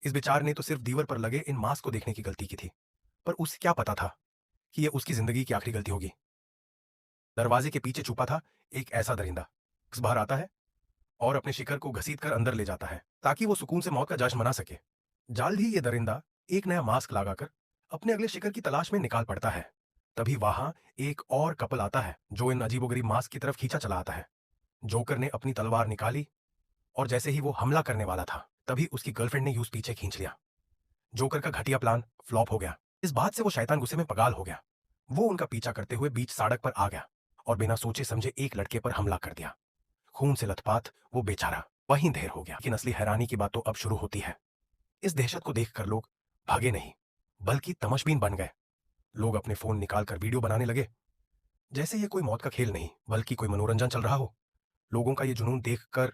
इस बेचारे ने तो सिर्फ दीवार पर लगे इन मास्क को देखने की गलती की थी, पर उसे क्या पता था कि यह उसकी जिंदगी की आखिरी गलती होगी। दरवाजे के पीछे छुपा था एक ऐसा दरिंदा, बाहर आता है और अपने शिकार को घसीट कर अंदर ले जाता है ताकि वो सुकून से मौत का जश्न मना सके। जल्द ही ये दरिंदा एक नया मास्क लगाकर अपने अगले शिकार की तलाश में निकाल पड़ता है। तभी वहां एक और कपल आता है जो इन अजीबोगरीब मास्क की तरफ खींचा चला आता है। जोकर ने अपनी तलवार निकाली और जैसे ही वो हमला करने वाला था, तभी उसकी गर्लफ्रेंड ने यूज पीछे खींच लिया। जोकर का घटिया प्लान फ्लॉप हो गया। इस बात से वो शैतान गुस्से में पगाल हो गया। वो उनका पीछा करते हुए बीच सड़क पर आ गया और बिना सोचे समझे एक लड़के पर हमला कर दिया। खून से लथपथ वो बेचारा वहीं ढेर हो गया। लेकिन असली हैरानी की बात तो अब शुरू होती है। इस दहशत को देखकर लोग भागे नहीं, बल्कि तमशबीन बन गए। लोग अपने फोन निकालकर वीडियो बनाने लगे, जैसे ये कोई मौत का खेल नहीं बल्कि कोई मनोरंजन चल रहा हो। लोगों का ये जुनून देखकर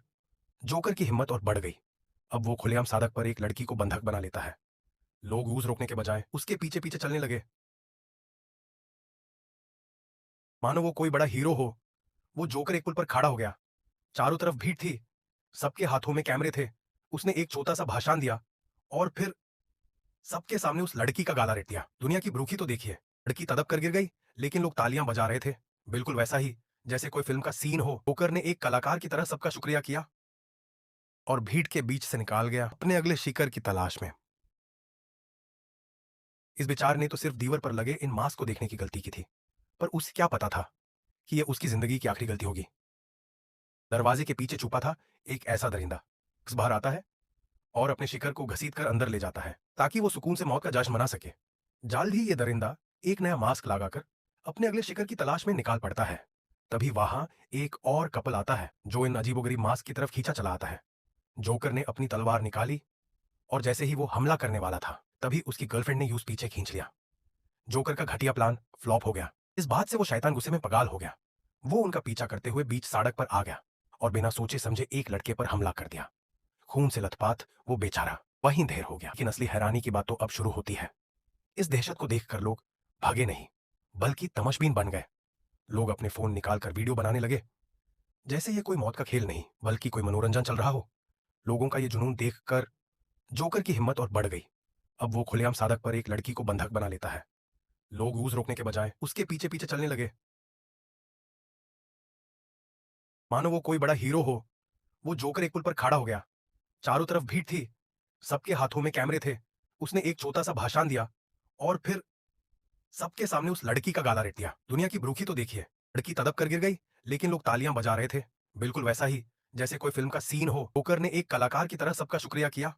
जोकर की हिम्मत और बढ़ गई। अब वो खुलेआम सड़क पर एक लड़की को बंधक बना लेता है। लोग उसे रोकने के बजाय उसके पीछे पीछे चलने लगे, मानो वो कोई बड़ा हीरो हो। वो जोकर एक पुल पर खड़ा हो गया। चारों तरफ भीड़ थी, सबके हाथों में कैमरे थे। उसने एक छोटा सा भाषण दिया और फिर सबके सामने उस लड़की का गाला रेट दिया। दुनिया की ब्रूखी तो देखिए। लड़की तड़प कर गिर गई, लेकिन लोग तालियां बजा रहे थे, बिल्कुल वैसा ही जैसे कोई फिल्म का सीन हो। जोकर ने एक कलाकार की तरह सबका शुक्रिया किया और भीड़ के बीच से निकाल गया अपने अगले शिकार की तलाश में। इस बेचारे ने तो सिर्फ दीवार पर लगे इन मास्क को देखने की गलती की थी, पर उसे क्या पता था कि यह उसकी जिंदगी की आखिरी गलती होगी। दरवाजे के पीछे छुपा था एक ऐसा दरिंदा, बाहर आता है और अपने शिकार को घसीट कर अंदर ले जाता है ताकि वो सुकून से मौत का जश्न मना सके। जल्द ही ये दरिंदा एक नया मास्क लगाकर अपने अगले शिकार की तलाश में निकाल पड़ता है। तभी वहां एक और कपल आता है जो इन अजीबोगरीब मास्क की तरफ खींचा चला आता है। जोकर ने अपनी तलवार निकाली और जैसे ही वो हमला करने वाला था, तभी उसकी गर्लफ्रेंड ने यूज पीछे खींच लिया। जोकर का घटिया प्लान फ्लॉप हो गया। इस बात से वो शैतान गुस्से में पगाल हो गया। वो उनका पीछा करते हुए बीच सड़क पर आ गया और बिना सोचे समझे एक लड़के पर हमला कर दिया। खून से लथपथ वो बेचारा वहीं ढेर हो गया। लेकिन असली हैरानी की बात तो अब शुरू होती है। इस दहशत को देखकर लोग भागे नहीं, बल्कि तमशबीन बन गए। लोग अपने फोन निकालकर वीडियो बनाने लगे, जैसे ये कोई मौत का खेल नहीं बल्कि कोई मनोरंजन चल रहा हो। लोगों का ये जुनून देखकर जोकर की हिम्मत और बढ़ गई। अब वो खुलेआम सड़क पर एक लड़की को बंधक बना लेता है। लोग उसे रोकने के बजाय उसके पीछे पीछे चलने लगे, मानो वो कोई बड़ा हीरो हो। वो जोकर एक पुल पर खड़ा हो गया। चारों तरफ भीड़ थी, सबके हाथों में कैमरे थे। उसने एक छोटा सा भाषण दिया और फिर सबके सामने उस लड़की का गाला रेट दिया। दुनिया की ब्रूखी तो देखिए। लड़की तड़प कर गिर गई, लेकिन लोग तालियां बजा रहे थे, बिल्कुल वैसा ही जैसे कोई फिल्म का सीन हो। जोकर ने एक कलाकार की तरह सबका शुक्रिया किया